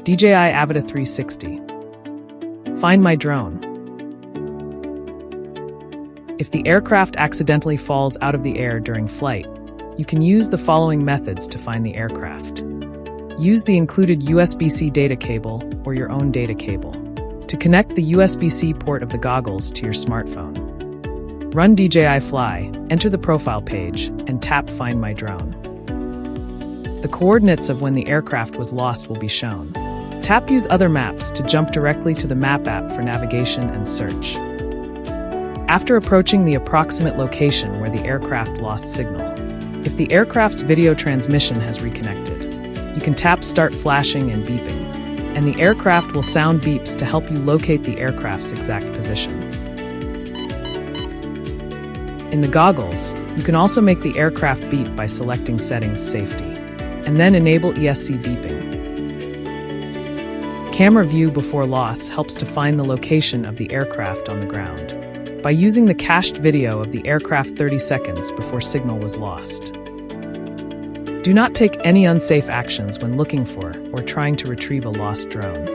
DJI Avata 360. Find my drone. If the aircraft accidentally falls out of the air during flight, you can use the following methods to find the aircraft. Use the included USB-C data cable or your own data cable to connect the USB-C port of the goggles to your smartphone. Run DJI Fly, enter the profile page, and tap Find My Drone. The coordinates of when the aircraft was lost will be shown. Tap Use Other Maps to jump directly to the map app for navigation and search. After approaching the approximate location where the aircraft lost signal, if the aircraft's video transmission has reconnected, you can tap Start Flashing and Beeping, and the aircraft will sound beeps to help you locate the aircraft's exact position. In the goggles, you can also make the aircraft beep by selecting Settings Safety, and then enable ESC beeping. Camera view before loss helps to find the location of the aircraft on the ground by using the cached video of the aircraft 30 seconds before signal was lost. Do not take any unsafe actions when looking for or trying to retrieve a lost drone.